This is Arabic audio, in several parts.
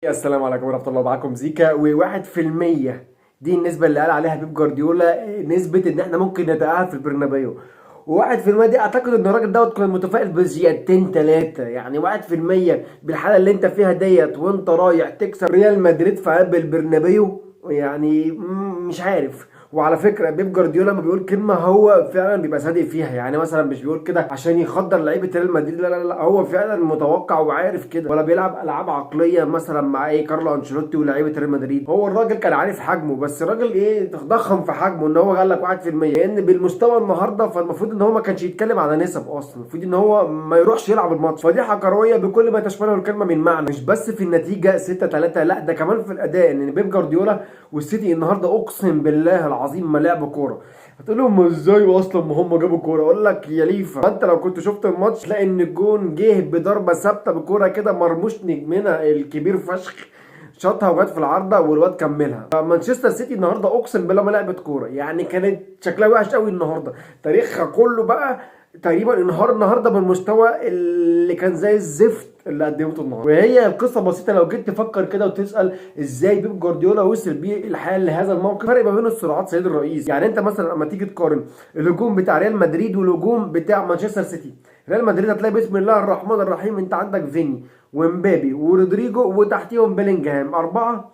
السلام عليكم ورحمة الله، معاكم زيكا. و1% دي النسبة اللي قال عليها بيب جوارديولا، نسبة إن إحنا ممكن نتأهل في البرنابيو. و1% دي أعتقد إن الراجل دوت كان متفائل بزيادتين تلاتة. يعني 1% بالحالة اللي أنت فيها ديت وأنت رايح تكسب ريال مدريد في قلب البرنابيو، يعني مش عارف. وعلى فكره بيب جوارديولا لما بيقول كلمه هو فعلا بيبقى صادق فيها. يعني مثلا مش بيقول كده عشان يخدر لعيبه ريال مدريد، لا لا لا، هو فعلا متوقع وعارف كده، ولا بيلعب العاب عقليه مثلا مع ايه كارلو انشيلوتي ولاعيبه ريال مدريد. هو الراجل كان عارف حجمه، بس الراجل ايه تضخم في حجمه ان هو قال لك 1%. لان بالمستوى النهارده فالمفروض ان هو ما كانش يتكلم على نسب اصلا، المفروض ان هو ما يروحش يلعب الماتش. فضيحه كرويه بكل ما تشمله الكلمه من معنى، مش بس في النتيجه 6-3، لا ده كمان في الاداء. ان بيب جوارديولا والسيتي النهارده اقسم بالله العظيم ما لعبوا كوره. هتقول لهم ازاي اصلا ما هم جابوا كوره؟ اقول لك يا ليفا، انت لو كنت شفت الماتش تلاقي ان الجون جه بضربه ثابته بكوره كده مرموش نجمنا الكبير فشخ، شاطها وجت في العارضه والواد كملها. مانشستر سيتي النهارده اقسم بالله ما لعبت كوره، يعني كانت شكلها وحش قوي النهارده. تاريخها كله بقى تقريبا انهار النهارده بالمستوى اللي كان زي الزفت اللي قدمته النهارده. وهي القصه بسيطه لو جيت تفكر كده وتسال ازاي بيب جوارديولا وصل بيه الحال لهذا الموقف. فرق ما بين السرعات سيد الرئيس. يعني انت مثلا لما تيجي تقارن الهجوم بتاع ريال مدريد والهجوم بتاع مانشستر سيتي، ريال مدريد هتلاقي بسم الله الرحمن الرحيم انت عندك فيني ومبابي ورودريجو وتحتيهم بيلينجهام اربعه،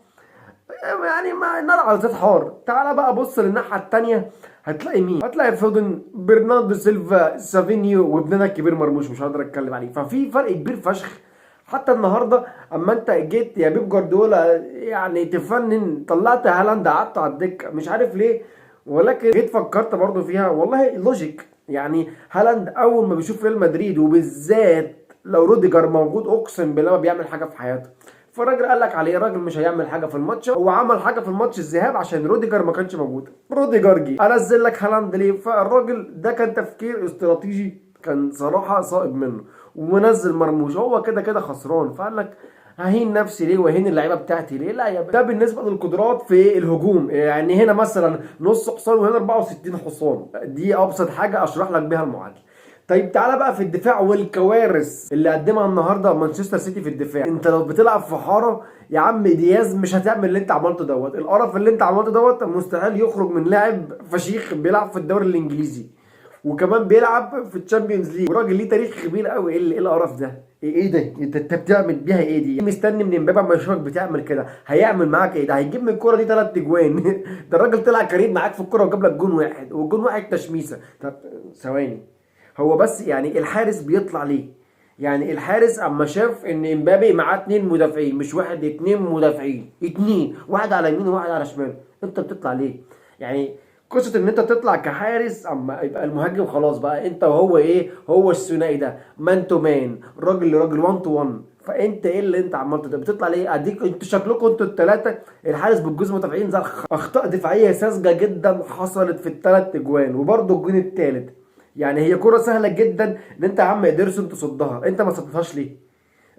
يعني ما نار على زيت حار. تعالى بقى بص للناحيه الثانيه، هتلاقي مين؟ هتلاقي فودن، برناردو سيلفا، سافينيو، وابننا الكبير مرموش مش هقدر اتكلم عليه. ففي فرق كبير فشخ. حتى النهارده اما انت جيت يا بيب جوارديولا يعني تفنن، طلعت هالاند قعدت على الدكه مش عارف ليه، ولكن جيت فكرت برضو فيها والله لوجيك. يعني هالاند اول ما بيشوف ريال مدريد وبالذات لو روديجر موجود اقسم بالله ما بيعمل حاجه في حياته. فالراجل قال لك عليه الراجل مش هيعمل حاجه في الماتش. هو عمل حاجه في الماتش الذهاب عشان روديجر ما كانش موجود. روديجر جه انزل لك هالاند ليه؟ فالراجل ده كان تفكير استراتيجي كان صراحه صائب منه، ومنزل مرموش هو كده كده خسران. فقال لك ههين نفسي ليه واهين اللعيبه بتاعتي ليه؟ لا يا ده بالنسبه للقدرات في الهجوم. يعني هنا مثلا نص حصان وهنا 64 حصان، دي ابسط حاجه اشرح لك بيها المعادله. طيب تعالى بقى في الدفاع والكوارث اللي قدمها النهارده مانشستر سيتي في الدفاع. انت لو بتلعب في حاره يا عم دياز مش هتعمل اللي انت عملته دوت. القرف اللي انت عملته دوت مستحيل يخرج من لاعب فشيخ بيلعب في الدوري الانجليزي وكمان بيلعب في الشامبيونز ليج وراجل ليه تاريخ كبير قوي. ايه القرف ده؟ ايه ده؟ انت بتعمل بيها ايه دي؟ مستني من امبابه ما يشوفك بتعمل كده هيعمل معاك ايه؟ ده هيجيب من الكوره دي 3 اجوان. ده الراجل طلع كريم معاك في الكوره وجاب لك جون واحد، والجون واحد تشميسه. طب ثواني، هو بس يعني الحارس بيطلع ليه؟ يعني الحارس اما شاف ان امبابي معاه 2 مدافعين، مش واحد، 2 مدافعين، اتنين، واحد على يمين وواحد على شمال، انت بتطلع ليه؟ يعني قصة ان انت تطلع كحارس اما يبقى المهاجم خلاص بقى انت وهو ايه، هو الثنائي ده مان تو مان، راجل لراجل 1 تو 1. فانت ايه اللي انت عملته ده؟ بتطلع ليه؟ اديك انتوا شكلكم انتوا الثلاثه الحارس بالجوز مدافعين زي اخطاء دفاعيه ساذجه جدا حصلت في ال3 اجوان وبرده الجون الثالث. يعني هي كرة سهلة جدا ان انت يا عم ادرسون تصدها، انت ما صدتهاش ليه؟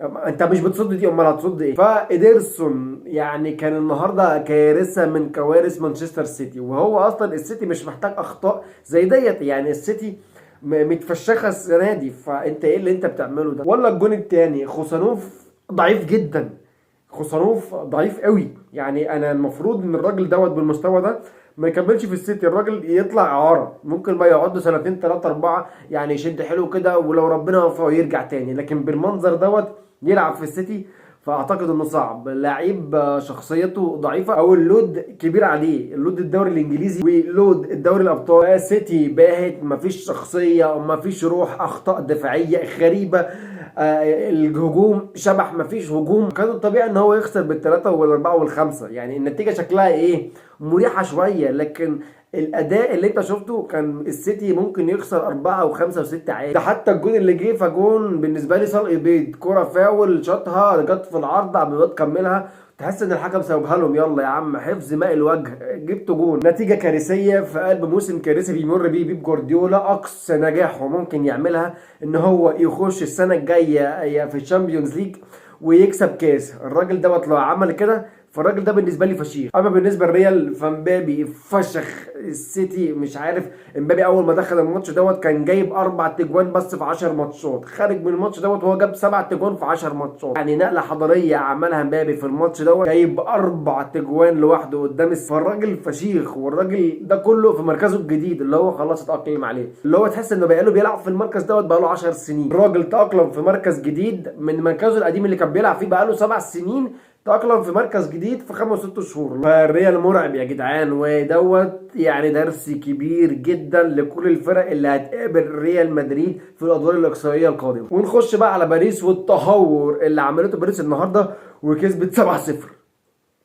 انت مش بتصد دي امال هتصد ايه؟ فادرسون يعني كان النهارده كارثه من كوارث مانشستر سيتي. وهو اصلا السيتي مش محتاج اخطاء زي ديت. يعني السيتي متفشخه السنه دي. فانت ايه اللي انت بتعمله ده؟ ولا الجون الثاني خوسانوف ضعيف جدا، خوسانوف ضعيف قوي. يعني انا المفروض ان الراجل دوت بالمستوى ده ما يكملش في السيتي، الراجل يطلع اعاره، ممكن ما يقعد له سنتين 3 4 يعني يشد حلو كده ولو ربنا وفقه يرجع تاني. لكن بالمنظر دوت يلعب في السيتي فاعتقد انه صعب. لعيب شخصيته ضعيفه او اللود كبير عليه، اللود الدوري الانجليزي ولود الدوري الابطال. السيتي باهت، مفيش شخصيه، مفيش روح، اخطاء دفاعيه غريبه، الهجوم شبح، مفيش هجوم. كان الطبيعي ان هو يخسر بالثلاثه والاربعه والخمسه. يعني النتيجه شكلها ايه؟ مريحه شويه. لكن الاداء اللي انت شفته كان السيتي ممكن يخسر 4 و5 و6 عادي. ده حتى الجون اللي جه فجون بالنسبه لي صلق بيض، كره فاول شاطها جت في العارضه عم الواد كملها، تحس ان الحكم سايبها لهم يلا يا عم حفظ ماء الوجه، جبتوا جون. نتيجه كارثيه في قلب موسم كارثي بيمر بيه بيب جوارديولا. اقصى نجاحه ممكن يعملها ان هو يخش السنه الجايه في الشامبيونز ليج ويكسب كاس. الراجل دوت لو عمل كده فالراجل ده بالنسبه لي فشيخ. اما بالنسبه للريال فمبابي فشخ السيتي. مش عارف، امبابي اول ما دخل الماتش دوت كان جايب 4 تجوان بس في 10 ماتشات، خارج من الماتش دوت وهو جاب 7 تجوان في 10 ماتشات. يعني نقله حضاريه عملها امبابي في الماتش دوت، جايب 4 تجوان لوحده قدام فالراجل فشيخ. والراجل ده كله في مركزه الجديد اللي هو خلاص اتاقلم عليه، اللي هو تحس انه بقاله بيلعب في المركز دوت بقاله 10 سنين. الراجل تاقلم في مركز جديد من مركزه القديم اللي كان بيلعب فيه بقاله 7 سنين، تأقلم في مركز جديد في 5 6 شهور. فالريال مرعب يا جدعان، ودوت يعني درس كبير جدا لكل الفرق اللي هتقابل ريال مدريد في الادوار الاقصائيه القادمه. ونخش بقى على باريس والتهور اللي عملته باريس النهارده، وكسبت 7-0.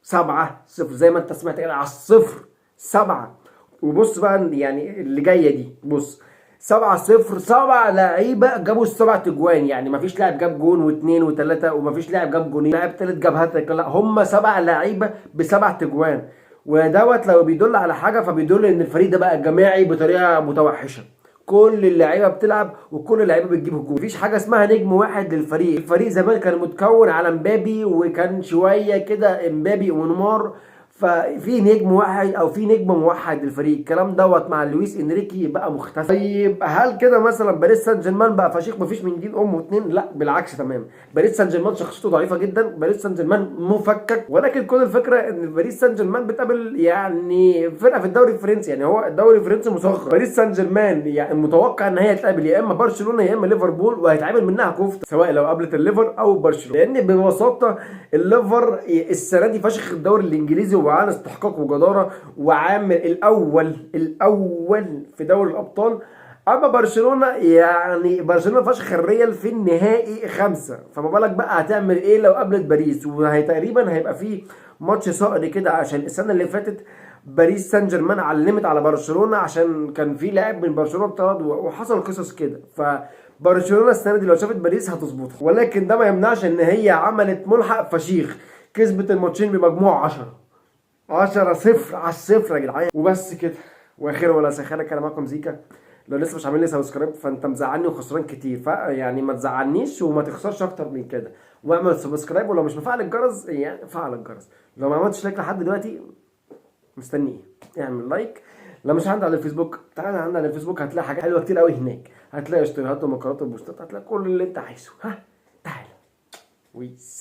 7-0 زي ما انت سمعت كده، على الصفر 7. وبص بقى يعني اللي جايه دي، بص 7-0، 7 لعيبه جابوا ال7 تجوان. يعني مفيش لاعب جاب جون واثنين وثلاثه، ومفيش لاعب جاب جونين، لاعب ثالث جاب هاتريك، لا هم 7 لعيبه ب7 تجوان. ودوت لو بيدل على حاجه فبيدل ان الفريق ده بقى جماعي بطريقه متوحشه. كل اللعيبه بتلعب وكل اللعيبه بتجيب هجوم، مفيش حاجه اسمها نجم واحد للفريق. الفريق زمان كان متكون على مبابي، وكان شويه كده مبابي ونيمار، ففي نجم واحد او في نجم موحد للفريق. الكلام دوت مع لويس انريكي بقى مختلف. طيب هل كده مثلا باريس سان جيرمان بقى فشيخ مفيش من جيل امه اتنين؟ لا بالعكس تماما. باريس سان جيرمان شخصيته ضعيفه جدا، باريس سان جيرمان مفكك. ولكن كل الفكره ان باريس سان جيرمان بتقابل يعني فرقه في الدوري الفرنسي، يعني هو الدوري الفرنسي مصغر. باريس سان جيرمان يعني متوقع ان هي تقابل يا اما برشلونه يا اما ليفربول، وهيتعامل منها كفته سواء لو قابلت الليفر او برشلونه. لان ببساطه الليفر السنه دي فشخ الدوري الانجليزي وعن استحقاق وجداره، وعامل الاول في دوري الابطال. اما برشلونه يعني برشلونه فشخ الريال في النهائي 5، فما بالك بقى هتعمل ايه لو قابلت باريس. وهي تقريبا هيبقى فيه ماتش صقري كده، عشان السنه اللي فاتت باريس سان جيرمان علمت على برشلونه عشان كان في لاعب من برشلونه اتطرد وحصل قصص كده. فبرشلونه السنه دي لو شافت باريس هتظبطها، ولكن ده ما يمنعش ان هي عملت ملحق فشيخ، كسبت الماتشين بمجموع 10-0 على الصفر يا جدعان. وبس كده، واخيرا ولا سخانه كان معاكم زيكا. لو لسه مش عامل لي سبسكرايب فانت مزعلني وخسران كتير، فيعني ما تزعلنيش وما تخسرش اكتر من كده، واعمل سبسكرايب. ولو مش مفعل الجرس يعني فعل الجرس. لو ما عملتش لايك لحد دلوقتي مستنيه اعمل لايك. لو مش عندي على الفيسبوك تعالى عندي على الفيسبوك، هتلاقي حاجات حلوه كتير قوي هناك، هتلاقي اشتراكات ومقالات وبوستات، هتلاقي كل اللي انت عايزه. ها تعالى ويس.